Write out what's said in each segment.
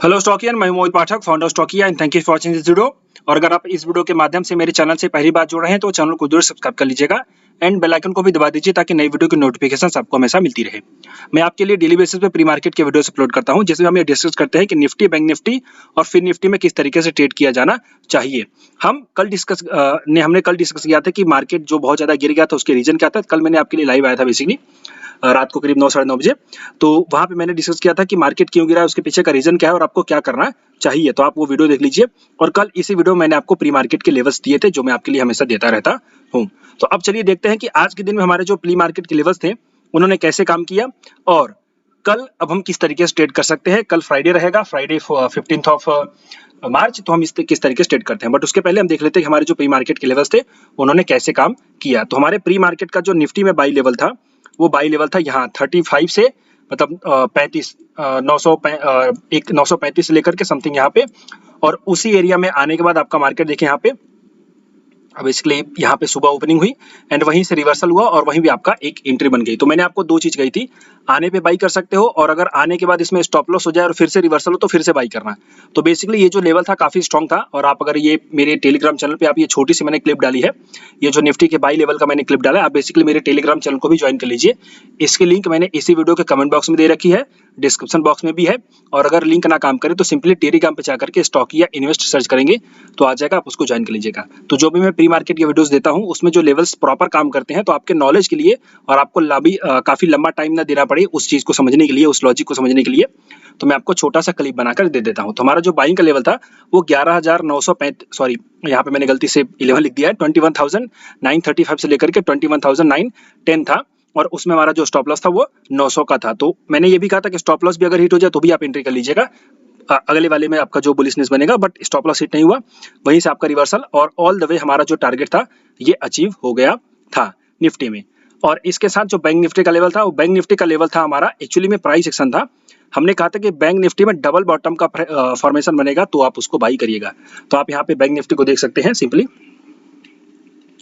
Hello Stockian, मैं Mohit Pathak, founder Stockia and thank you for watching this video. और अगर आप इस वीडियो के माध्यम से मेरे चैनल से पहली बार जुड़ रहे हैं तो चैनल को जरूर सब्सक्राइब कर लीजिएगा एंड बेल आइकन को भी दबा दीजिए ताकि नई वीडियो की नोटिफिकेशन आपको हमेशा मिलती रहे। मैं आपके लिए डेली बेसिस पे प्री मार्केट के वीडियोस अपलोड करता हूं, जिसमें हम ये डिस्कस करते हैं कि निफ्टी, बैंक निफ्टी और फिर निफ्टी में किस तरीके से ट्रेड किया जाना चाहिए। हमने कल डिस्कस किया था कि मार्केट जो बहुत ज्यादा गिर गया था उसके रीजन क्या था। कल मैंने आपके लिए लाइव आया था बेसिकली रात को करीब 9 साढ़े 9 बजे। तो वहां पे मैंने डिस्कस किया था कि मार्केट क्यों गिरा है, उसके पीछे का रीजन क्या है और आपको क्या करना चाहिए। तो आप वो वीडियो देख लीजिए। और कल इसी वीडियो में मैंने आपको प्री मार्केट के लेवल्स दिए थे जो मैं आपके लिए हमेशा देता रहता हूँ। तो अब चलिए देखते हैं कि आज के दिन में हमारे जो प्री मार्केट के लेवल्स थे उन्होंने कैसे काम किया और कल अब हम किस तरीके से ट्रेड कर सकते हैं। कल फ्राइडे रहेगा, फ्राइडे 15 ऑफ मार्च, तो हम किस तरीके से ट्रेड करते हैं। बट उसके पहले हम देख लेते हैं कि हमारे जो प्री मार्केट के लेवल्स थे उन्होंने कैसे काम किया। तो हमारे प्री मार्केट का जो निफ्टी में बाई लेवल था वो बाई लेवल था यहाँ 35 से मतलब 35 935 से लेकर के समथिंग यहाँ पे। और उसी एरिया में आने के बाद आपका मार्केट देखिए यहाँ पे अब इसके यहाँ पे सुबह ओपनिंग हुई एंड वहीं से रिवर्सल हुआ और वहीं भी आपका एक एंट्री बन गई। तो मैंने आपको दो चीज कही थी, आने पे बाई कर सकते हो और अगर आने के बाद इसमें स्टॉप लॉस हो जाए और फिर से रिवर्सल हो तो फिर से बाई करना। तो बेसिकली ये जो लेवल था काफी स्ट्रॉन्ग था। और आप अगर ये मेरे टेलीग्राम चैनल पे आप ये छोटी सी मैंने क्लिप डाली है, ये जो निफ्टी के बाई लेवल का मैंने क्लिप डाला है, आप बेसिकली मेरे टेलीग्राम चैनल को भी ज्वाइन कर लीजिए। इसकी लिंक मैंने इसी वीडियो के कमेंट बॉक्स में दे रखी है, डिस्क्रिप्शन बॉक्स में भी है। और अगर लिंक ना काम करे तो सिंपली टेलीग्राम पे जाकर के स्टॉक या इन्वेस्ट सर्च करेंगे तो आ जाएगा, आप उसको ज्वाइन कर लीजिएगा। तो जो भी मैं प्री मार्केट के वीडियोस देता हूं उसमें जो लेवल्स प्रॉपर काम करते हैं तो आपके नॉलेज के लिए और आपको काफी लंबा टाइम ना देना पड़े उस चीज को समझने के लिए, उस लॉजिक को समझने के लिए, तो मैं आपको छोटा सा क्लिप बनाकर दे देता हूं। तो हमारा जो बाइंग का लेवल था वो 11,935, सॉरी यहाँ पे मैंने गलती से 11 लिख दिया है, 21,935 से लेकर के 21,910 था। और उसमें हमारा जो स्टॉप लॉस था वो 900 का था। तो मैंने ये भी कहा था कि स्टॉप लॉस भी अगर हिट हो जाए तो भी आप एंट्री कर लीजिएगा, अगले वाले में आपका जो बुलिशनेस बनेगा। बट स्टॉप लॉस हिट नहीं हुआ, वहीं से आपका रिवर्सल और ऑल द वे हमारा जो टारगेट था ये अचीव हो गया था निफ्टी में। और इसके साथ जो बैंक निफ्टी का लेवल था, वो बैंक निफ्टी का लेवल था हमारा एक्चुअली में प्राइस एक्शन था। हमने कहा था कि बैंक निफ्टी में डबल बॉटम का फॉर्मेशन बनेगा तो आप उसको बाई करिएगा। तो आप यहाँ पे बैंक निफ्टी को देख सकते हैं सिंपली।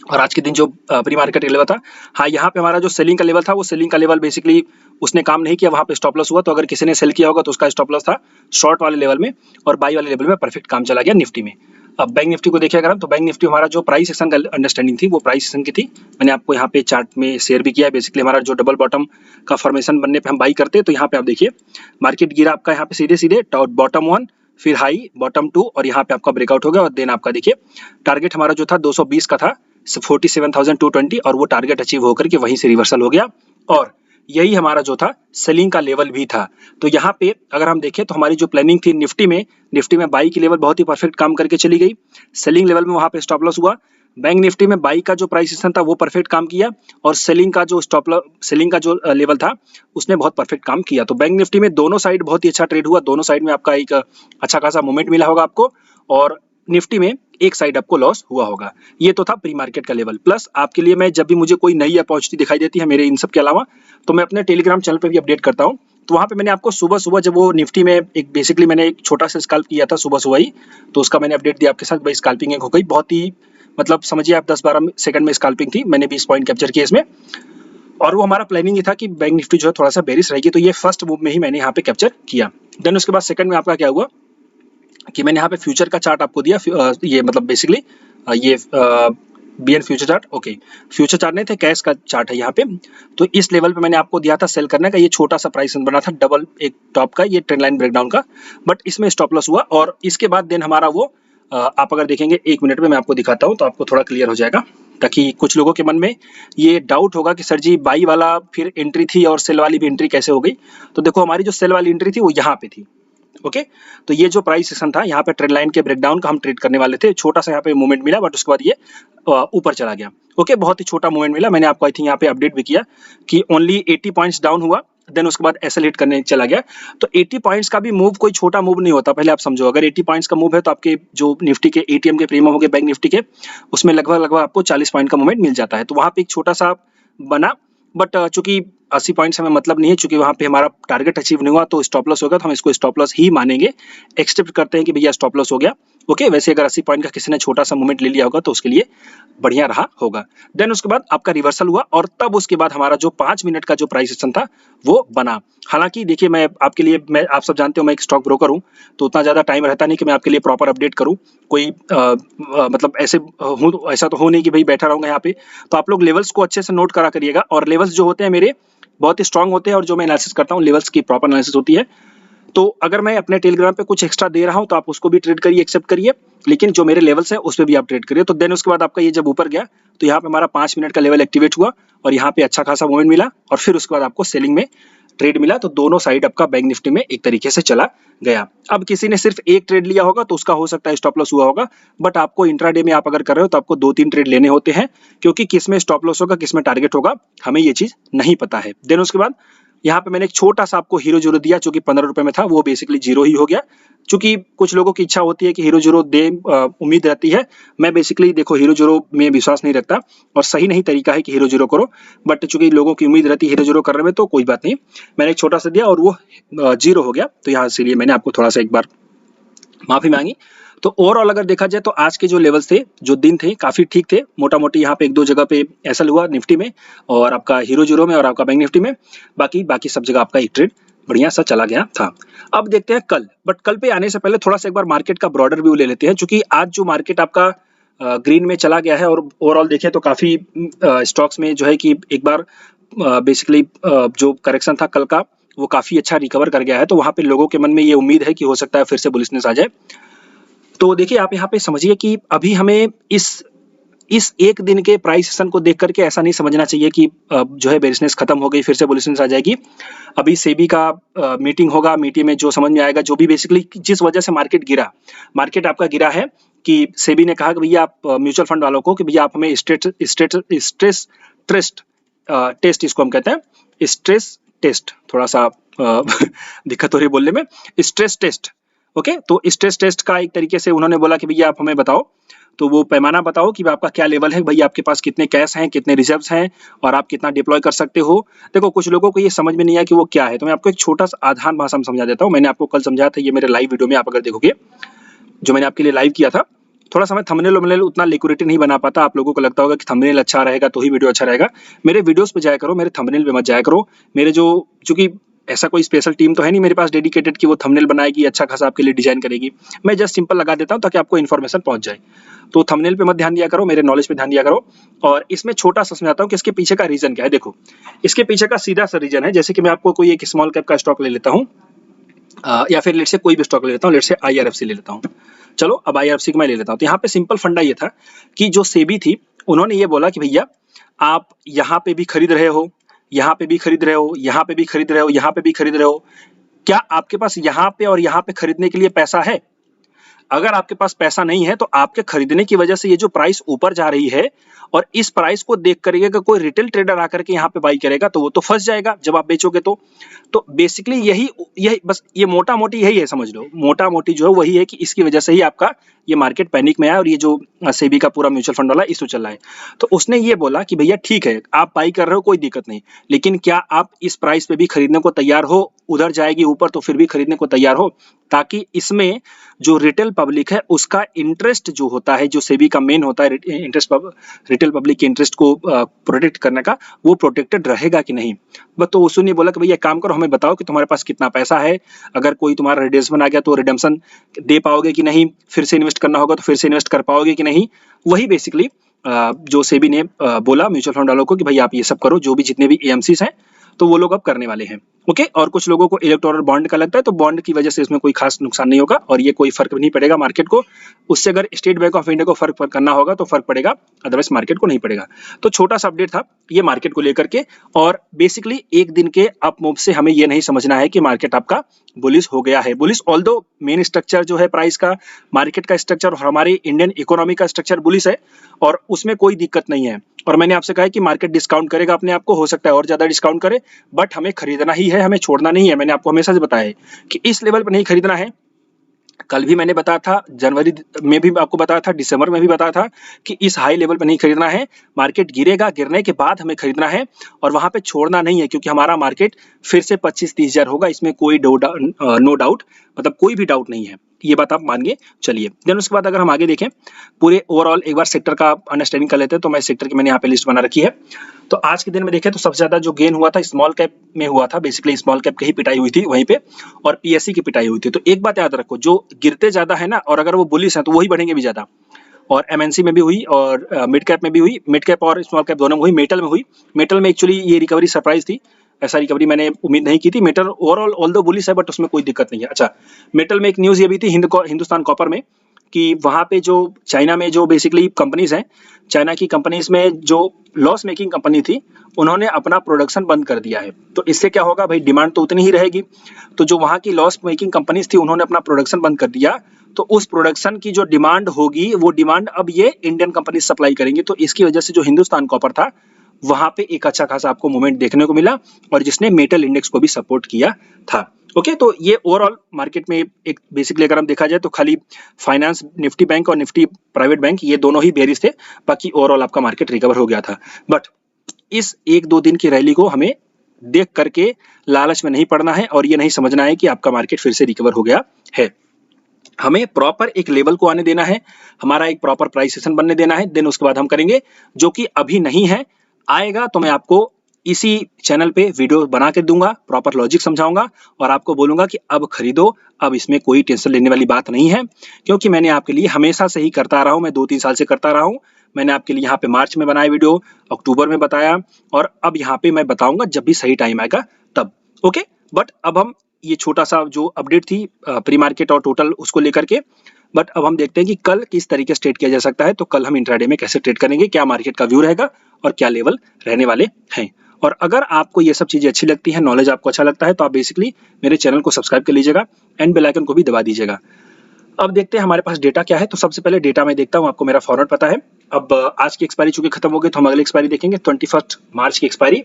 और आज के दिन जो प्री मार्केट लेवल था, हाँ यहाँ पे हमारा जो सेलिंग का लेवल था वो सेलिंग का लेवल बेसिकली उसने काम नहीं किया, वहाँ पे स्टॉप लॉस हुआ। तो अगर किसी ने सेल किया होगा तो उसका स्टॉप लॉस था शॉर्ट वाले लेवल में और बाई वाले लेवल में परफेक्ट काम चला गया निफ्टी में। अब बैंक निफ्टी को देखिए अगर हम, तो बैंक निफ्टी हमारा जो प्राइस एक्शन का अंडरस्टैंडिंग थी वो प्राइस एक्शन की थी। मैंने आपको यहाँ पे चार्ट में शेयर भी किया है। बेसिकली हमारा जो डबल बॉटम का फॉर्मेशन बनने पे हम बाई करते हैं तो यहाँ पे आप देखिए मार्केट गिरा आपका यहाँ पे सीधे सीधे बॉटम 1, फिर हाई बॉटम 2 और यहाँ पे आपका ब्रेकआउट हो गया। और देन आपका देखिए टारगेट हमारा जो था 220 का था, 47,220 और वो टारगेट अचीव होकर के वहीं से रिवर्सल हो गया। और यही हमारा जो था सेलिंग का लेवल भी था। तो यहाँ पे अगर हम देखें तो हमारी जो प्लानिंग थी निफ्टी में बाई की लेवल बहुत ही परफेक्ट काम करके चली गई। सेलिंग लेवल में वहां पे स्टॉप लॉस हुआ। बैंक निफ्टी में बाई का जो प्राइस एक्शन था वो परफेक्ट काम किया और सेलिंग का जो लेवल था उसने बहुत परफेक्ट काम किया। तो बैंक निफ्टी में दोनों साइड बहुत ही अच्छा ट्रेड हुआ, दोनों साइड में आपका एक अच्छा खासा मूवमेंट मिला होगा आपको। और निफ्टी में एक साइड आपको लॉस हुआ होगा। ये तो था प्री मार्केट का लेवल। प्लस आपके लिए मैं जब भी मुझे कोई नई अपॉर्चुनिटी दिखाई देती है मेरे इन सब के अलावा तो मैं अपने टेलीग्राम चैनल पे भी अपडेट करता हूँ। तो वहाँ पे मैंने आपको सुबह सुबह जब वो निफ्टी में एक बेसिकली मैंने एक छोटा सा स्कैल्प किया था सुबह सुबह ही, तो उसका मैंने अपडेट दिया आपके साथ। भाई स्कैल्पिंग एक हो गई, बहुत ही मतलब समझिए आप 10-12 सेकंड में स्कैल्पिंग थी, मैंने 20 पॉइंट कैप्चर किए इसमें। और वो हमारा प्लानिंग ये था कि बैंक निफ्टी जो है थोड़ा सा बेरिश रहेगी, तो ये फर्स्ट मूव में ही मैंने यहाँ पे कैप्चर किया। देन उसके बाद सेकंड में आपका क्या हुआ कि मैंने यहाँ पे फ्यूचर का चार्ट आपको दिया। ये मतलब बेसिकली ये BN future chart, okay future chart नहीं थे, कैश का चार्ट है यहाँ पे। तो इस लेवल पे मैंने आपको दिया था सेल करने का, ये छोटा सा प्राइस बना था डबल एक टॉप का, ये ट्रेंड लाइन ब्रेकडाउन का, बट इसमें स्टॉप लॉस हुआ। और इसके बाद देन हमारा वो आप अगर देखेंगे 1 मिनट में मैं आपको दिखाता हूँ तो आपको थोड़ा क्लियर हो जाएगा, ताकि कुछ लोगों के मन में ये डाउट होगा कि सर जी बाई वाला फिर एंट्री थी और सेल वाली भी एंट्री कैसे हो गई। तो देखो हमारी जो सेल वाली एंट्री थी वो यहाँ पे थी, ओके। तो ये जो प्राइस सेक्शन था यहाँ पे ट्रेंड लाइन के ब्रेकडाउन का हम ट्रेड करने वाले थे। छोटा सा यहाँ पे मूवमेंट मिला बट उसके बाद ये ऊपर चला गया, ओके। बहुत ही छोटा मूवमेंट मिला, मैंने आपको आई थिंक यहाँ पे अपडेट भी किया कि ओनली 80 पॉइंट्स डाउन हुआ। देन उसके बाद एसएल हिट करने चला गया। तो 80 पॉइंट्स का भी मूव कोई छोटा मूव नहीं होता, पहले आप समझो। अगर 80 पॉइंट्स का मूव है तो आपके जो निफ्टी के एटीएम के प्रीमियम हो गए बैंक निफ्टी के, उसमें लगभग आपको 40 पॉइंट का मूवमेंट मिल जाता है। तो वहां पे एक छोटा सा बना, बट चूंकि 80 पॉइंट से हमें मतलब नहीं है, चूंकि वहाँ पे हमारा टारगेट अचीव नहीं हुआ तो स्टॉप लॉस होगा, तो हम इसको स्टॉप लॉस ही मानेंगे, एक्सेप्ट करते हैं कि भैया स्टॉप लॉस हो गया। ओके, वैसे अगर 80 पॉइंट का किसी ने छोटा सा मूवमेंट ले लिया होगा तो उसके लिए बढ़िया रहा होगा। देन उसके बाद आपका रिवर्सल हुआ और तब उसके बाद हमारा जो 5 मिनट का जो प्राइस एक्शन था वो बना। हालांकि देखिए, मैं आपके लिए, मैं आप सब जानते हो मैं एक स्टॉक ब्रोकर हूं, तो उतना ज्यादा टाइम रहता नहीं कि मैं आपके लिए प्रॉपर अपडेट करूं। कोई मतलब ऐसे ऐसा तो हो नहीं कि भाई बैठा रहूंगा यहाँ पे। तो आप लोग लेवल्स को अच्छे से नोट करा करिएगा, और लेवल्स जो होते हैं मेरे बहुत ही स्ट्रांग होते हैं, और जो मैं एनालिसिस करता हूँ लेवल्स की प्रॉपर एनालिसिस होती है। तो अगर मैं अपने टेलीग्राम पे कुछ एक्स्ट्रा दे रहा हूं तो आप उसको भी ट्रेड करिए, एक्सेप्ट करिए, लेकिन जो मेरे लेवल्स हैं उस पर भी आप ट्रेड करिए। तो देन उसके बाद आपका ये जब ऊपर गया तो यहाँ पे हमारा 5 मिनट का लेवल एक्टिवेट हुआ और यहाँ पे अच्छा खासा मूवमेंट मिला, और फिर उसके बाद आपको सेलिंग में ट्रेड मिला। तो दोनों साइड आपका बैंक निफ्टी में एक तरीके से चला गया। अब किसी ने सिर्फ एक ट्रेड लिया होगा तो उसका हो सकता है स्टॉप लॉस हुआ होगा, बट आपको इंट्राडे में आप अगर कर रहे हो तो आपको 2-3 ट्रेड लेने होते हैं, क्योंकि किस में स्टॉप लॉस होगा किस में टारगेट होगा हमें ये चीज नहीं पता है। देन उसके बाद यहाँ पे मैंने एक छोटा सा आपको हीरो जीरो दिया जो कि 15 रुपए में था, वो बेसिकली जीरो ही हो गया। चूंकि कुछ लोगों की इच्छा होती है कि हीरो जीरो दे, उम्मीद रहती है। मैं बेसिकली देखो हीरो जीरो में विश्वास नहीं रखता और सही नहीं तरीका है कि हीरो जीरो करो, बट चूंकि लोगों की उम्मीद रहती है हीरो जीरो करने में तो कोई बात नहीं, मैंने एक छोटा सा दिया और वो जीरो हो गया। तो यहाँ इसीलिए मैंने आपको थोड़ा सा एक बार माफी मांगी। तो ओवरऑल अगर देखा जाए तो आज के जो लेवल्स थे, जो दिन थे, काफी ठीक थे। मोटा मोटी यहाँ पे एक दो जगह पे ऐसा हुआ निफ्टी में और आपका हीरो जीरो में और आपका बैंक निफ्टी में, बाकी सब जगह आपका एक ट्रेड बढ़िया सा चला गया था। अब देखते हैं कल, बट कल पे आने से पहले थोड़ा सा एक बार मार्केट का ब्रॉडर व्यू ले लेते हैं, क्योंकि आज जो मार्केट आपका ग्रीन में चला गया है और ओवरऑल देखें तो काफी स्टॉक्स में जो है कि एक बार बेसिकली जो करेक्शन था कल का वो काफी अच्छा रिकवर कर गया है। तो वहां पे लोगों के मन में ये उम्मीद है कि हो सकता है फिर से बुलिशनेस आ जाए। तो देखिए आप यहाँ पे समझिए कि अभी हमें इस एक दिन के प्राइस सेशन को देख करके ऐसा नहीं समझना चाहिए कि जो है बेरिशनेस खत्म हो गई फिर से बुलिशनेस आ जाएगी। अभी सेबी का मीटिंग होगा, मीटिंग में जो समझ में आएगा, जो भी बेसिकली जिस वजह से मार्केट आपका गिरा है, कि सेबी ने कहा कि भैया आप म्यूचुअल फंड वालों को कि भैया आप हमें स्ट्रेस टेस्ट, इसको हम कहते हैं स्ट्रेस टेस्ट, थोड़ा सा दिक्कत हो रही है बोलने में, स्ट्रेस टेस्ट। ओके, तो स्ट्रेस टेस्ट का एक तरीके से उन्होंने बोला कि भैया आप हमें बताओ, तो वो पैमाना बताओ कि आपका क्या लेवल है, भैया आपके पास कितने कैश हैं, कितने रिजर्व्स हैं और आप कितना डिप्लॉय कर सकते हो। देखो कुछ लोगों को ये समझ में नहीं आया कि वो क्या है, तो मैं आपको एक छोटा सा आसान भाषा में समझा देता हूँ। मैंने आपको कल समझाया था, ये मेरे लाइव वीडियो में आप अगर देखोगे जो मैंने आपके लिए लाइव किया था। थोड़ा सा मैं थंबनेल उतना लिक्विडिटी नहीं बना पाता, आप लोगों को लगता होगा कि थंबनेल अच्छा रहेगा तो ही वीडियो अच्छा रहेगा। मेरे वीडियोस पे जाया करो, मेरे थंबनेल पे मत जाया करो। मेरे जो, चूंकि ऐसा कोई स्पेशल टीम तो है नहीं मेरे पास डेडिकेटेड कि वो थंबनेल बनाएगी, अच्छा खासा आपके लिए डिजाइन करेगी। मैं जस्ट सिंपल लगा देता हूँ ताकि आपको इन्फॉर्मेशन पहुंच जाए। तो थंबनेल पे मत ध्यान दिया करो, मेरे नॉलेज पे ध्यान दिया करो। और इसमें छोटा सा समझाता हूँ कि इसके पीछे का रीजन क्या है। देखो इसके पीछे का सीधा सा रीजन है, जैसे कि मैं आपको कोई एक स्मॉल कैप का स्टॉक ले लेता हूँ, या फिर लेट से कोई भी स्टॉक ले लेता हूँ, लेट से IRFC ले लेता हूँ। चलो अब IRFC को मैं ले लेता हूँ। तो यहाँ पे सिंपल फंडा ये था कि जो सेबी थी उन्होंने ये बोला कि भैया आप यहाँ पे भी खरीद रहे हो, यहाँ पे भी खरीद रहे हो, यहाँ पे भी खरीद रहे हो, यहाँ पे भी खरीद रहे हो, क्या आपके पास यहाँ पे और यहाँ पे खरीदने के लिए पैसा है? अगर आपके पास पैसा नहीं है तो आपके खरीदने की वजह से ये जो प्राइस ऊपर जा रही है और इस प्राइस को देख कर अगर कोई रिटेल ट्रेडर आकर के यहाँ पे बाई करेगा तो वो तो फंस जाएगा जब आप बेचोगे। तो बेसिकली यही बस ये मोटा मोटी यही है, समझ लो मोटा मोटी जो है वही है कि इसकी वजह से ही आपका ये मार्केट पैनिक में आया और ये जो सेबी का पूरा म्यूचुअल फंड वाला इशू चल रहा है। तो उसने ये बोला कि भैया ठीक है आप बाई कर रहे हो कोई दिक्कत नहीं, लेकिन क्या आप इस प्राइस पे भी खरीदने को तैयार हो? उधर जाएगी ऊपर तो फिर भी खरीदने को तैयार हो, ताकि इसमें जो रिटेल पब्लिक है उसका इंटरेस्ट जो होता है, जो सेबी का मेन होता है इंटरेस्ट, रिटेल पब्लिक के इंटरेस्ट को प्रोटेक्ट करने का, वो प्रोटेक्टेड रहेगा कि नहीं। बस तो उसने बोला कि भैया काम करो, हमें बताओ कि तुम्हारे पास कितना पैसा है, अगर कोई तुम्हारा रिडेम्पशन आ गया तो रिडेम्पशन दे पाओगे कि नहीं, फिर से इन्वेस्ट करना होगा तो फिर से इन्वेस्ट कर पाओगे कि नहीं। वही बेसिकली जो सेबी ने बोला म्यूचुअल फंड वालों को कि भाई आप ये सब करो, जो भी जितने भी AMCs हैं तो वो लोग अब करने वाले हैं। ओके, और कुछ लोगों को इलेक्टोरल बॉन्ड का लगता है तो बॉन्ड की वजह से इसमें कोई खास नुकसान नहीं होगा और ये कोई फर्क नहीं पड़ेगा मार्केट को। उससे अगर स्टेट बैंक ऑफ इंडिया को फर्क करना होगा तो फर्क पड़ेगा, अदरवाइज मार्केट को नहीं पड़ेगा। तो छोटा सा अपडेट था ये मार्केट को लेकर के, और बेसिकली एक दिन के अप मूव से हमें ये नहीं समझना है कि मार्केट आपका बुलिश हो गया है। बुलिश ऑल्दो मेन स्ट्रक्चर जो है प्राइस का, मार्केट का स्ट्रक्चर और हमारी इंडियन इकोनॉमी का स्ट्रक्चर बुलिश है और उसमें कोई दिक्कत नहीं है। और मैंने आपसे कहा है कि मार्केट डिस्काउंट करेगा अपने आप को, हो सकता है और ज्यादा डिस्काउंट करे, बट हमें खरीदना ही है, हमें छोड़ना नहीं है। मैंने आपको हमेशा से बताया है कि इस लेवल पर नहीं खरीदना है, कल भी मैंने बताया था, जनवरी में भी आपको बताया था, दिसंबर में भी बताया था कि इस हाई लेवल पे नहीं खरीदना है, मार्केट गिरेगा, गिरने के बाद हमें खरीदना है और वहां पे छोड़ना नहीं है, क्योंकि हमारा मार्केट फिर से 25-30 हजार होगा, इसमें कोई नो डाउट, मतलब कोई भी डाउट नहीं है, ये बात आप मान के चलिए। देन उसके बाद अगर हम आगे देखें पूरे ओवरऑल एक बार सेक्टर का अंडरस्टैंडिंग कर लेते हैं, तो मैं सेक्टर की मैंने यहाँ पे लिस्ट बना रखी है। तो आज के दिन में देखें तो सबसे ज्यादा जो गेन हुआ था स्मॉल कैप में हुआ था, बेसिकली स्मॉल कैप की ही पिटाई हुई थी वहीं पे, और पीएससी की पिटाई हुई थी। तो एक बात याद रखो, जो गिरते ज्यादा है ना, और अगर वो बुलिश है तो वही बढ़ेंगे भी ज्यादा, और एमएनसी में भी हुई और मिड कैप में भी हुई, मिड कैप और स्मॉल कैप दोनों में हुई, मेटल में हुई। मेटल में एक्चुअली ये रिकवरी सरप्राइज थी, ऐसा रिकवरी मैंने उम्मीद नहीं की थी। मेटल ओवरऑल ऑल्दो बुलिश है, बट उसमें कोई दिक्कत नहीं है। अच्छा, मेटल में एक न्यूज ये भी थी हिंदुस्तान कॉपर में, कि वहां पे जो चाइना में जो बेसिकली कंपनीज हैं, चाइना की कंपनीज में जो लॉस मेकिंग कंपनी थी, उन्होंने अपना प्रोडक्शन बंद कर दिया है। तो इससे क्या होगा भाई, डिमांड तो उतनी ही रहेगी। तो जो वहां की लॉस मेकिंग कंपनीज थी, उन्होंने अपना प्रोडक्शन बंद कर दिया, तो उस प्रोडक्शन की जो डिमांड होगी, वो डिमांड अब ये इंडियन कंपनी सप्लाई करेंगे। तो इसकी वजह से जो हिंदुस्तान कॉपर था, वहां पे एक अच्छा खासा आपको मूवमेंट देखने को मिला, और जिसने मेटल इंडेक्स को भी सपोर्ट किया था। ओके, तो ये ओवरऑल मार्केट में एक बेसिकली अगर हम देखा जाए तो खाली फाइनेंस, निफ्टी बैंक और निफ्टी प्राइवेट बैंक, ये दोनों ही बेरिश थे, बाकी ओवरऑल आपका मार्केट रिकवर हो गया था। बट इस 1-2 दिन की रैली को हमें देख करके लालच में नहीं पड़ना है, और ये नहीं समझना है कि आपका मार्केट फिर से रिकवर हो गया है। हमें प्रॉपर एक लेवल को आने देना है, हमारा एक प्रॉपर प्राइस सेशन बनने देना है, देन उसके बाद हम करेंगे, जो कि अभी नहीं है। आएगा तो मैं आपको इसी चैनल पे वीडियो बना के दूंगा, प्रॉपर लॉजिक समझाऊंगा, और आपको बोलूंगा कि अब खरीदो, अब इसमें कोई टेंशन लेने वाली बात नहीं है, क्योंकि मैंने आपके लिए हमेशा से ही करता रहा हूं, मैं 2-3 साल से करता रहा हूं। मैंने आपके लिए यहाँ पे मार्च में बनाया वीडियो, अक्टूबर में बताया, और अब यहाँ पे मैं बताऊंगा जब भी सही टाइम आएगा तब। ओके, बट अब हम ये छोटा सा जो अपडेट थी प्री मार्केट और टोटल उसको लेकर के, बट अब हम देखते हैं कि कल किस तरीके से ट्रेड किया जा सकता है। तो कल हम इंट्राडे में कैसे ट्रेड करेंगे, क्या मार्केट का व्यू रहेगा और क्या लेवल रहने वाले हैं। और अगर आपको ये सब चीजें अच्छी लगती है, नॉलेज आपको अच्छा लगता है, तो आप बेसिकली मेरे चैनल को सब्सक्राइब कर लीजिएगा एंड बेल आइकन को भी दबा दीजिएगा। अब देखते हैं हमारे पास डेटा क्या है। तो सबसे पहले डेटा मैं देखता हूँ, आपको मेरा फॉर्मेट पता है। अब आज की एक्सपायरी चूंकि खत्म हो गई, तो हम अगली एक्सपायरी देखेंगे 21 मार्च की एक्सपायरी।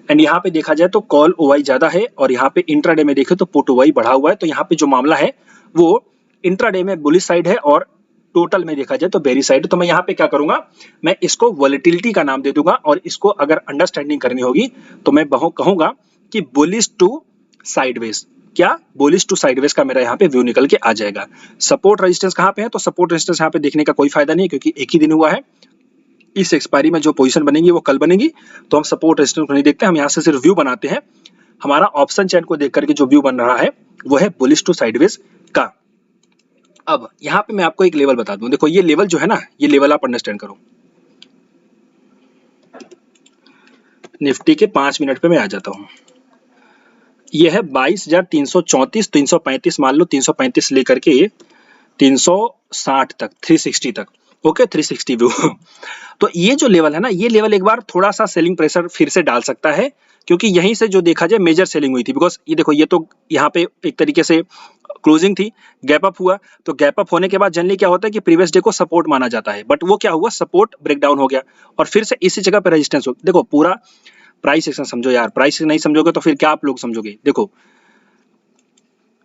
एंड यहाँ पे देखा जाए तो कॉल ओवाई ज्यादा है, और यहाँ पे इंट्राडे में देखे तो पुट ओवाई बढ़ा हुआ है। तो यहाँ पे जो मामला है वो इंट्राडे में बुलिश साइड है, और टोटल में देखा जाए तो बेरी साइड। तो मैं यहाँ पे क्या करूंगा, मैं इसको वॉलेटिलिटी का नाम दे दूंगा, और इसको अगर अंडरस्टैंडिंग करनी होगी तो मैं कहूंगा कि बुलिश टू साइडवेज। क्या, बुलिश टू साइडवेज का मेरा यहाँ पे व्यू निकल के आ जाएगा। सपोर्ट रेजिस्टेंस कहाँ पे है, तो सपोर्ट रेजिस्टेंस यहाँ पे देखने का कोई फायदा नहीं है, क्योंकि एक ही दिन हुआ है। इस एक्सपायरी में जो पोजीशन बनेगी वो कल बनेगी, तो हम सपोर्ट रेजिस्टेंस को नहीं देखते, हम यहाँ से सिर्फ व्यू बनाते हैं। हमारा ऑप्शन चैन को देख करके जो व्यू बन रहा है वो है बुलिश टू साइडवेज का। अब यहाँ पे मैं आपको एक लेवल बता दूं, देखो ये लेवल जो है ना, ये लेवल आप अंडरस्टैंड करो। निफ्टी के 5 मिनट पे मैं आ जाता हूँ, ये है 22,334, 335 मान लो, 335 लेकर के 360 तक, 360 तक। Okay, 360 view. तो ये जो लेवल है ना, ये लेवल एक बार थोड़ा सा सेलिंग प्रेशर फिर से डाल सकता है, क्योंकि यहीं से जो देखा जाए मेजर सेलिंग हुई थी। बिकॉज ये देखो, ये तो यहाँ पे एक तरीके से क्लोजिंग थी, गैप अप हुआ, तो गैप अप होने के बाद जनरली क्या होता है कि प्रीवियस डे को सपोर्ट माना जाता है, बट वो क्या हुआ, सपोर्ट ब्रेक डाउन हो गया, और फिर से इसी जगह पे रेजिस्टेंस हो। देखो पूरा प्राइस एक्शन समझो यार, प्राइस नहीं समझोगे तो फिर क्या आप लोग समझोगे। देखो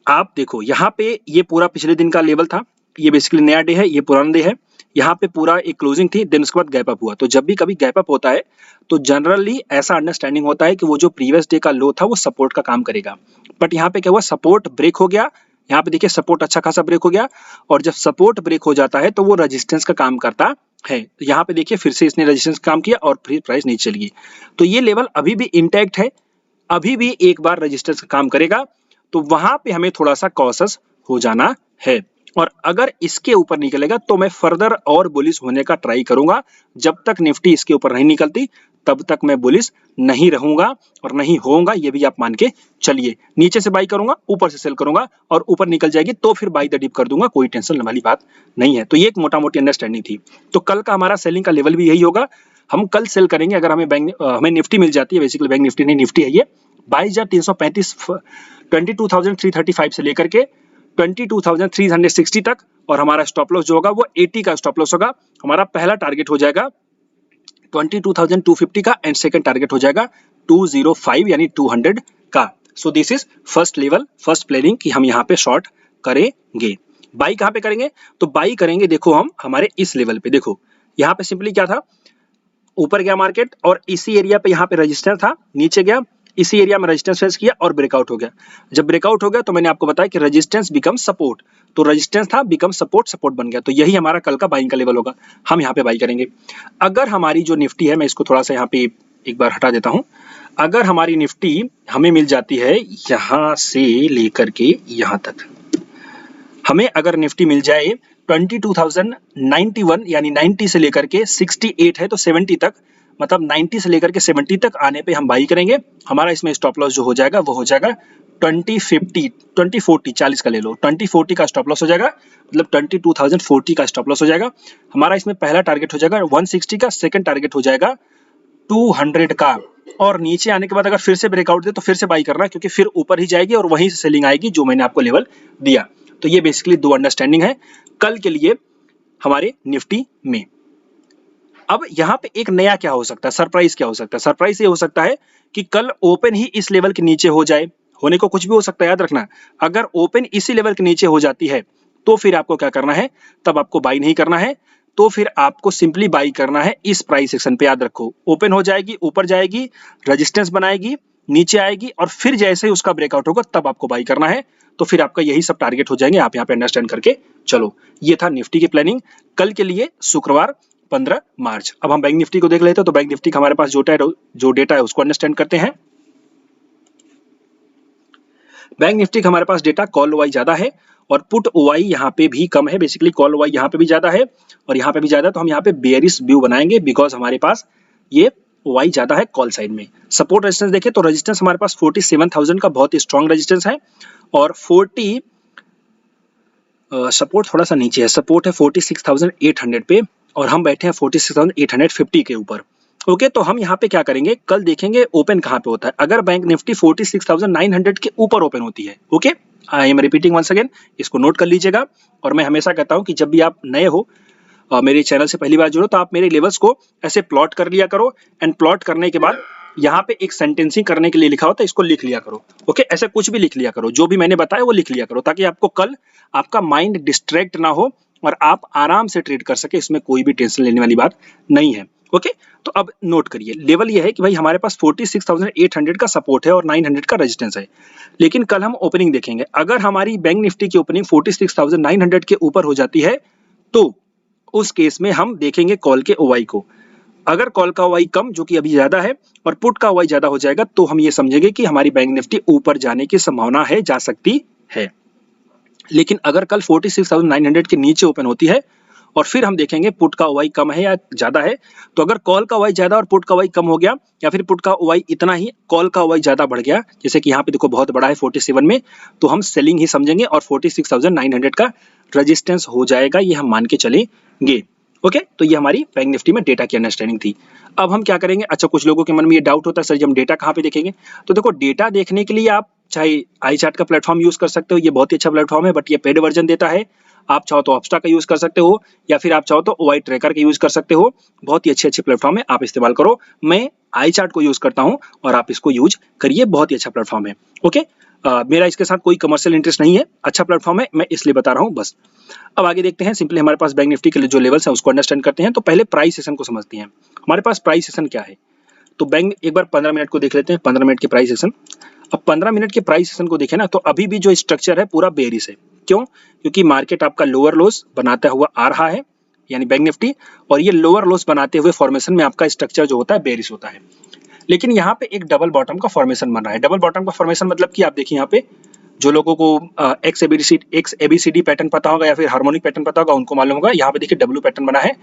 आप देखो यहाँ पे ये पूरा पिछले दिन का लेवल था, ये बेसिकली नया डे है, ये पुराना डे है। यहाँ पे पूरा एक क्लोजिंग थी, देन उसके बाद गैप अप हुआ। तो जब भी कभी गैप अप होता है तो जनरली ऐसा अंडरस्टैंडिंग होता है कि वो जो प्रीवियस डे का लो था वो सपोर्ट का काम करेगा। बट यहाँ पे क्या हुआ, सपोर्ट ब्रेक हो गया। यहाँ पे देखिए सपोर्ट अच्छा खासा ब्रेक हो गया, और जब सपोर्ट ब्रेक हो जाता है तो वो रेजिस्टेंस का काम करता है। यहाँ पे देखिए फिर से इसने रेजिस्टेंस काम किया और फिर प्राइस नीचे चली गई। तो ये लेवल अभी भी इंटैक्ट है, अभी भी एक बार रेजिस्टेंस का काम करेगा, तो वहां पे हमें थोड़ा सा कॉशियस हो जाना है। और अगर इसके ऊपर निकलेगा तो मैं फर्दर और बुलिश होने का ट्राई करूंगा। जब तक निफ्टी इसके ऊपर नहीं निकलती तब तक मैं बुलिश नहीं रहूंगा और नहीं होऊंगा, ये भी आप मान के चलिए। नीचे से बाई करूंगा, ऊपर से सेल करूंगा, और ऊपर निकल जाएगी तो फिर बाई द डिप कर दूंगा, कोई टेंशन वाली बात नहीं है। तो ये एक मोटा मोटी अंडरस्टैंडिंग थी। तो कल का हमारा सेलिंग का लेवल भी यही होगा, हम कल सेल करेंगे अगर हमें निफ्टी मिल जाती है, बेसिकली बैंक निफ्टी नहीं, निफ्टी है ये 22,335, 22,335 से लेकर के 22,360 तक, और हमारा स्टॉप लॉस जो होगा वो 80 का स्टॉप लॉस होगा। हमारा पहला टारगेट हो जाएगा 22,250 का, एंड सेकंड टारगेट हो जाएगा 205 यानी 200 का। So this is first level, first planning कि हम यहाँ पे शॉर्ट करेंगे। बाई कहाँ पे करेंगे? तो बाई करेंगे देखो हम हमारे इस लेवल पे। देखो यहाँ पे सिंपली क्या था, ऊपर गया मार्केट और इसी एरिया पे यहाँ पे रजिस्टेंस था, नीचे गया, इसी एरिया में रेजिस्टेंस फेस किया और ब्रेकआउट हो गया। जब ब्रेकआउट हो गया तो मैंने आपको बताया कि रेजिस्टेंस बिकम सपोर्ट, तो रेजिस्टेंस था बिकम सपोर्ट, सपोर्ट बन गया, तो यही हमारा कल का बाइंग का लेवल होगा, हम यहाँ पे बाई करेंगे। अगर हमारी जो निफ्टी है, मैं इसको थोड़ा सा यहाँ पे एक बार हटा देता हूँ, अगर हमारी निफ्टी हमें मिल जाती है यहाँ से लेकर के यहाँ तक, हमें अगर निफ्टी मिल जाए 22,091 यानी 90 से लेकर के 68 है तो 70 तक, मतलब 90 से लेकर के 70 तक आने पे हम बाई करेंगे। हमारा इसमें स्टॉप लॉस जो हो जाएगा वो हो जाएगा 2040 40 का ले लो, 2040 का स्टॉप लॉस हो जाएगा, मतलब 22,040 का स्टॉप लॉस हो जाएगा। हमारा इसमें पहला टारगेट हो जाएगा 160 का, सेकंड टारगेट हो जाएगा 200 का, और नीचे आने के बाद अगर फिर से ब्रेकआउट दे तो फिर से बाई करना, क्योंकि फिर ऊपर ही जाएगी और वहीं से सेलिंग आएगी जो मैंने आपको लेवल दिया। तो ये बेसिकली दो अंडरस्टैंडिंग है कल के लिए हमारे निफ्टी में। अब यहाँ पे एक नया क्या हो सकता है, सरप्राइज क्या हो सकता है? सरप्राइज ये हो सकता है कि कल ओपन ही इस लेवल के नीचे हो जाए, होने को कुछ भी हो सकता है, याद रखना। अगर ओपन इसी लेवल के नीचे हो जाती है तो फिर आपको क्या करना है, तब आपको बाई नहीं करना है, तो फिर आपको सिंपली बाई करना है इस प्राइस सेक्शन पे। याद रखो, ओपन हो जाएगी, ऊपर जाएगी, रेजिस्टेंस बनाएगी, नीचे आएगी और फिर जैसे ही उसका ब्रेकआउट होगा तब आपको बाई करना है, तो फिर आपका यही सब टारगेट हो जाएंगे। आप यहाँ पे अंडरस्टैंड करके चलो। ये था निफ्टी की प्लानिंग कल के लिए, शुक्रवार 15 मार्च। अब हम बैंक निफ्टी को देख लेते हैं। तो बैंक निफ्टी का हमारे पास जो डेटा है उसको अंडरस्टैंड करते हैं। बैंक निफ्टी का हमारे पास डेटा कॉल ओवाई ज्यादा है और पुट ओवाई यहाँ पे भी कम है। बेसिकली कॉल ओवाई यहाँ पे भी ज्यादा है और यहाँ पे भी ज्यादा, तो हम यहाँ पे बेयरिश व्यू बनाएंगे बिकॉज हमारे पास ये ओवाई ज्यादा है कॉल साइड में। सपोर्ट रेजिस्टेंस देखें तो रेजिस्टेंस हमारे पास 47,000 का बहुत ही स्ट्रॉन्ग रेजिस्टेंस है और 40 सपोर्ट थोड़ा सा नीचे है, सपोर्ट है 46,800 पे और हम बैठे हैं 46,850 के ऊपर। ओके, तो हम यहाँ पे क्या करेंगे, कल देखेंगे ओपन कहाँ पे होता है। अगर बैंक निफ्टी 46,900 के ऊपर ओपन होती है, okay, I am repeating once again, इसको नोट कर लीजिएगा। और मैं हमेशा कहता हूँ कि जब भी आप नए हो मेरे चैनल से पहली बार जुड़ो तो आप मेरे लेवल्स को ऐसे प्लॉट कर लिया करो, एंड प्लॉट करने के बाद यहाँ पे एक सेंटेंसिंग करने के लिए लिखा होता है, इसको लिख लिया करो। ओके, ऐसे कुछ भी लिख लिया करो, जो भी मैंने बताया वो लिख लिया करो, ताकि आपको कल आपका माइंड डिस्ट्रैक्ट ना हो और आप आराम से ट्रेड कर सके, इसमें कोई भी टेंशन लेने वाली बात नहीं है। ओके, तो अब नोट करिए, लेवल ये है कि भाई हमारे पास 46,800 का सपोर्ट है और 900 का रेजिस्टेंस है। लेकिन कल हम ओपनिंग देखेंगे, अगर हमारी बैंक निफ्टी की ओपनिंग 46,900 के ऊपर हो जाती है तो उस केस में हम देखेंगे कॉल के ओवाई को। अगर कॉल का ओवाई कम, जो कि अभी ज्यादा है, और पुट का ओवाई ज्यादा हो जाएगा, तो हम ये समझेंगे कि हमारी बैंक निफ्टी ऊपर जाने की संभावना है, जा सकती है। लेकिन अगर कल 46,900 के नीचे ओपन होती है और फिर हम देखेंगे पुट का ओवाई कम है या ज्यादा है, तो अगर कॉल का ओवाई ज्यादा और पुट का ओवाई कम हो गया, या फिर पुट का ओवाई इतना ही, कॉल का ओवाई ज्यादा बढ़ गया, जैसे कि यहाँ पे देखो बहुत बड़ा है 47 में, तो हम सेलिंग ही समझेंगे और 46,900 का रेजिस्टेंस हो जाएगा, ये हम मान के चलेंगे। ओके, तो ये हमारी बैंक निफ्टी में डेटा की अंडरस्टैंडिंग थी। अब हम क्या करेंगे, अच्छा कुछ लोगों के मन में ये डाउट होता है सर जी हम डेटा कहाँ पे देखेंगे, तो देखो डेटा देखने के लिए आप चाहे आई चार्ट का प्लेटफॉर्म यूज कर सकते हो, ये बहुत ही अच्छा प्लेटफॉर्म है, बट ये पेड वर्जन देता है। आप चाहो तो अपस्टा का यूज कर सकते हो या फिर आप चाहो तो ओवाई ट्रैकर का यूज कर सकते हो, बहुत ही अच्छे प्लेटफॉर्म है, आप इस्तेमाल करो। मैं आई चार्ट को यूज करता हूँ और आप इसको यूज करिए, बहुत ही अच्छा प्लेटफॉर्म है। ओके, मेरा इसके साथ कोई कमर्शियल इंटरेस्ट नहीं है, अच्छा प्लेटफॉर्म है, मैं इसलिए बता रहा हूँ बस। अब आगे देखते हैं, सिंपली हमारे पास बैंक निफ्टी के लिए जो लेवल्स हैं उसको अंडरस्टैंड करते हैं। तो पहले प्राइस सेशन को समझते हैं, हमारे पास प्राइस सेशन क्या है। तो बैंक एक बार 15 मिनट को देख लेते हैं, 15 मिनट के प्राइस सेशन। अब 15 मिनट के प्राइस सेशन को देखें ना, तो अभी भी जो स्ट्रक्चर है पूरा बेरिश है। क्यों? क्योंकि मार्केट आपका लोअर लोस बनाता हुआ आ रहा है, यानी बैंक निफ्टी, और ये लोअर लोस बनाते हुए फॉर्मेशन में आपका स्ट्रक्चर जो होता है बेरिश होता है। लेकिन यहाँ पे एक डबल बॉटम का फॉर्मेशन बन रहा है। डबल बॉटम का फॉर्मेशन मतलब कि आप देखिए यहाँ पे जो लोगों को एक्स एबीसीडी पैटर्न पता होगा या फिर हार्मोनिक पैटर्न पता होगा उनको मालूम होगा, यहाँ पे देखिए डब्ल्यू पैटर्न बना है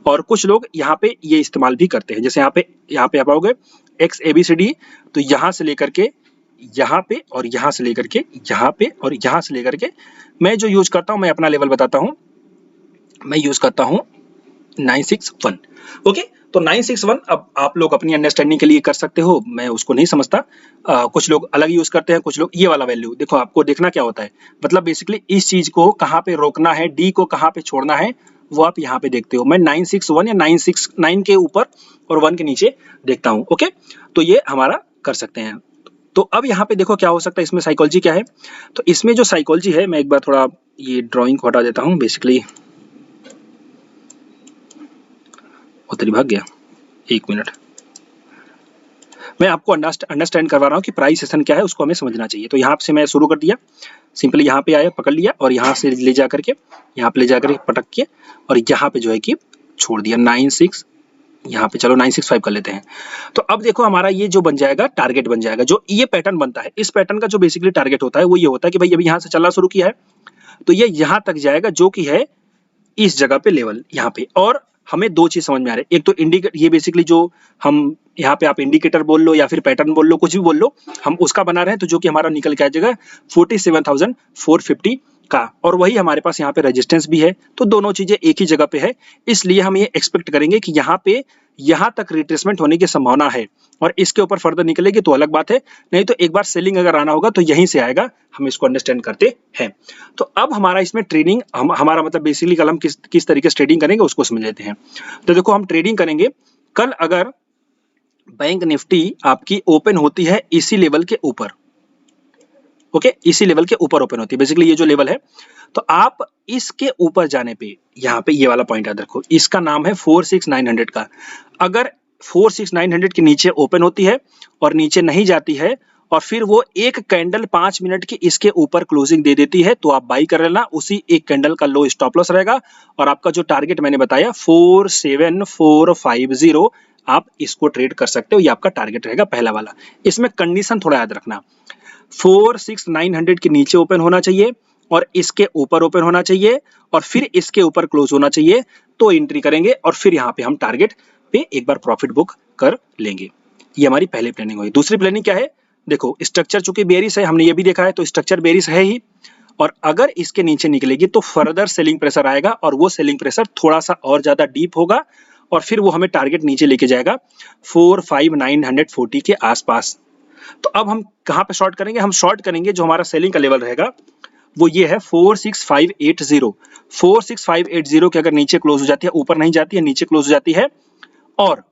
और कुछ लोग यहाँ पे ये इस्तेमाल भी करते हैं। जैसे यहाँ पे आप आओगे एक्स एबीसीडी, तो यहाँ से लेकर के यहाँ पे और यहाँ से लेकर के यहाँ पे और यहाँ से लेकर के, मैं जो यूज करता हूँ, मैं अपना लेवल बताता हूँ, मैं यूज करता हूँ 961। ओके, तो 961 अब आप लोग अपनी अंडरस्टैंडिंग के लिए कर सकते हो, मैं उसको नहीं समझता। कुछ लोग अलग यूज करते हैं, कुछ लोग ये वाला वैल्यू। देखो आपको देखना क्या होता है, मतलब बेसिकली इस चीज को कहाँ पे रोकना है, डी को कहाँ पे छोड़ना है, वो आप यहाँ पे देखते हो। मैं 961 या 969 के ऊपर और 1 के नीचे देखता हूँ। ओके, तो ये हमारा कर सकते हैं। तो अब यहाँ पे देखो क्या हो सकता है, इसमें साइकोलॉजी क्या है। तो इसमें जो साइकोलॉजी है, मैं एक बार थोड़ा ये ड्राइंग को हटा देता हूँ, बेसिकली उधर ही भाग गया, एक मिनट। मैं आपको अंडरस्टैंड करवा रहा हूँ कि प्राइस सेशन क्या है, उसको हमें समझना चाहिए। तो यहाँ से मैं शुरू कर दिया, सिंपली यहाँ पे आया, पकड़ लिया और यहाँ से ले जा करके यहाँ पे ले जा करके पटक के और यहाँ पे जो है कि छोड़ दिया 96, यहाँ पे चलो 965 कर लेते हैं। तो अब देखो हमारा ये जो बन जाएगा टारगेट बन जाएगा, जो ये पैटर्न बनता है। इस पैटर्न का जो बेसिकली टारगेट होता है वो ये होता है कि भाई अभी यहाँ से चलना शुरू किया है तो ये यहाँ तक जाएगा, जो कि है इस जगह पे लेवल यहाँ पे। और हमें दो चीज समझ में आ रही है, एक तो इंडिकेटर, ये बेसिकली जो हम यहाँ पे आप इंडिकेटर बोल लो या फिर पैटर्न बोल लो, कुछ भी बोल लो, हम उसका बना रहे हैं, तो जो कि हमारा निकल के आ जाएगा 47,450 का, और वही हमारे पास यहाँ पे रेजिस्टेंस भी है। तो दोनों चीजें एक ही जगह पे है, इसलिए हम ये एक्सपेक्ट करेंगे कि यहाँ पे यहाँ तक रिट्रेसमेंट होने की संभावना है, और इसके ऊपर फर्दर निकलेगी तो अलग बात है, नहीं तो एक बार सेलिंग अगर आना होगा तो यहीं से आएगा, हम इसको अंडरस्टैंड करते हैं। तो अब हमारा इसमें ट्रेडिंग हमारा मतलब बेसिकली कल हम किस तरीके से ट्रेडिंग करेंगे उसको समझ लेते हैं। तो देखो हम ट्रेडिंग करेंगे, कल अगर बैंक निफ्टी आपकी ओपन होती है इसी लेवल के ऊपर, ओके, इसी लेवल के ऊपर ओपन होती है, बेसिकली ये जो लेवल है, तो आप इसके ऊपर जाने पे यहाँ पे ये वाला पॉइंट याद रखो, इसका नाम है 46900 का। अगर 46900 के नीचे ओपन होती है और नीचे नहीं जाती है और फिर वो एक कैंडल 5 मिनट की इसके ऊपर क्लोजिंग दे देती है, तो आप बाई कर लेना, उसी एक कैंडल का लो स्टॉप लॉस रहेगा, और आपका जो टारगेट मैंने बताया 47450, आप इसको ट्रेड कर सकते हो, ये आपका टारगेट रहेगा पहला वाला। इसमें कंडीशन थोड़ा याद रखना, 46900 के नीचे ओपन होना चाहिए और इसके ऊपर ओपन होना चाहिए और फिर इसके ऊपर क्लोज होना चाहिए, तो एंट्री करेंगे और फिर यहाँ पे हम टारगेट पे एक बार प्रॉफिट बुक कर लेंगे। ये हमारी पहली प्लानिंग हुई। दूसरी प्लानिंग क्या है, देखो स्ट्रक्चर चूंकि बेरिश है, हमने ये भी देखा है, तो स्ट्रक्चर बेरिश है ही, और अगर इसके नीचे निकलेगी तो फर्दर सेलिंग प्रेशर आएगा, और वो सेलिंग प्रेशर थोड़ा सा और ज्यादा डीप होगा और फिर वो हमें टारगेट नीचे लेके जाएगा 45940 के आसपास। तो अब हम कहां पे शॉर्ट करेंगे, हम शॉर्ट करेंगे जो हमारा सेलिंग का लेवल रहेगा वो ये है 46580। 46580 के अगर नीचे क्लोज हो जाती है, ऊपर नहीं जाती है, नीचे क्लोज हो जाती है और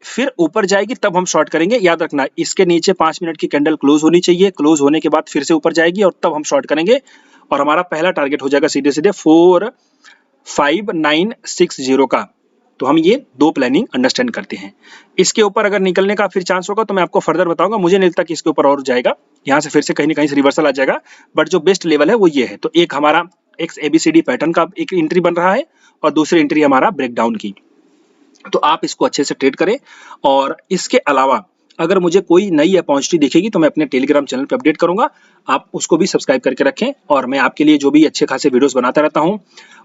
फिर ऊपर जाएगी, तब हम शॉर्ट करेंगे। याद रखना, इसके नीचे 5 मिनट की कैंडल क्लोज होनी चाहिए, क्लोज होने के बाद फिर से ऊपर जाएगी और तब हम शॉर्ट करेंगे, और हमारा पहला टारगेट हो जाएगा सीधे सीधे 45960 का। तो हम ये दो प्लानिंग अंडरस्टैंड करते हैं। इसके ऊपर अगर निकलने का फिर चांस होगा तो मैं आपको फर्दर बताऊंगा, मुझे नहीं लगता कि इसके ऊपर और जाएगा, यहाँ से फिर से कहीं ना कहीं से रिवर्सल आ जाएगा, बट जो बेस्ट लेवल है वो ये है। तो एक हमारा एक्स एबीसीडी पैटर्न का एक एंट्री बन रहा है और दूसरी एंट्री हमारा ब्रेकडाउन की, तो आप इसको अच्छे से ट्रेड करें। और इसके अलावा अगर मुझे कोई नई अपॉर्चुनिटी दिखेगी तो मैं अपने टेलीग्राम चैनल पे अपडेट करूंगा, आप उसको भी सब्सक्राइब करके रखें, और मैं आपके लिए जो भी अच्छे खासे वीडियोस बनाता रहता हूं।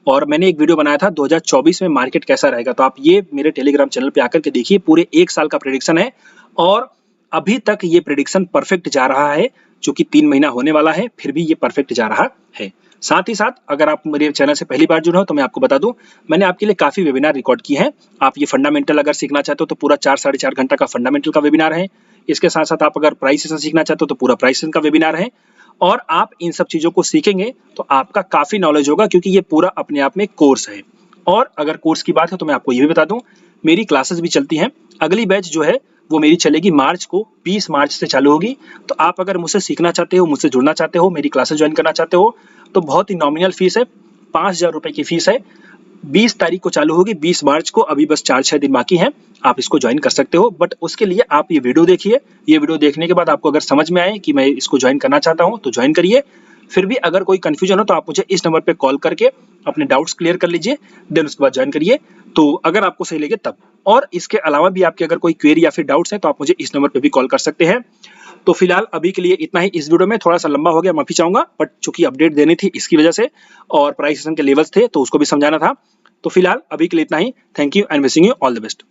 और मैंने एक वीडियो बनाया था 2024 में मार्केट कैसा रहेगा, तो आप ये मेरे टेलीग्राम चैनल पे आकर के देखिए, पूरे 1 साल का प्रेडिक्शन है और अभी तक ये प्रेडिक्शन परफेक्ट जा रहा है, जो कि 3 महीना होने वाला है, फिर भी ये परफेक्ट जा रहा है। साथ ही साथ अगर आप मेरे चैनल से पहली बार जुड़े हो तो मैं आपको बता दूं, मैंने आपके लिए काफी वेबिनार रिकॉर्ड किए हैं। आप ये फंडामेंटल अगर सीखना चाहते हो तो पूरा 4-4.5 घंटा का फंडामेंटल का वेबिनार है। इसके साथ साथ आप अगर प्राइस सेशन सीखना चाहते हो तो पूरा प्राइस सेशन का वेबिनार है, और आप इन सब चीजों को सीखेंगे तो आपका काफी नॉलेज होगा, क्योंकि ये पूरा अपने आप में कोर्स है। और अगर कोर्स की बात है तो मैं आपको ये भी बता दूं, मेरी क्लासेस भी चलती हैं। अगली बैच जो है वो मेरी चलेगी मार्च को, 20 मार्च से चालू होगी। तो आप अगर मुझसे सीखना चाहते हो, मुझसे जुड़ना चाहते हो, मेरी क्लासेस ज्वाइन करना चाहते हो, तो बहुत ही नॉमिनल फीस है, 5000 रुपए की फीस है। 20 तारीख को चालू होगी, 20 मार्च को, अभी बस 4-6 दिन बाकी हैं, आप इसको ज्वाइन कर सकते हो। बट उसके लिए आप ये वीडियो देखिए, ये वीडियो देखने के बाद आपको अगर समझ में आए कि मैं इसको ज्वाइन करना चाहता हूँ तो ज्वाइन करिए। फिर भी अगर कोई कंफ्यूजन हो तो आप मुझे इस नंबर पे कॉल करके अपने डाउट्स क्लियर कर लीजिए, देन उसके बाद ज्वाइन करिए, तो अगर आपको सही लगे तब। और इसके अलावा भी आपके अगर कोई क्वेरी या फिर डाउट्स हैं तो आप मुझे इस नंबर पे भी कॉल कर सकते हैं। तो फिलहाल अभी के लिए इतना ही। इस वीडियो में थोड़ा सा लंबा हो गया, माफी चाहूंगा, बट चूंकि अपडेट देनी थी इसकी वजह से, और प्राइस सेशन के लेवल्स थे तो उसको भी समझाना था। तो फिलहाल अभी के लिए इतना ही। Thank you and wishing you all the best.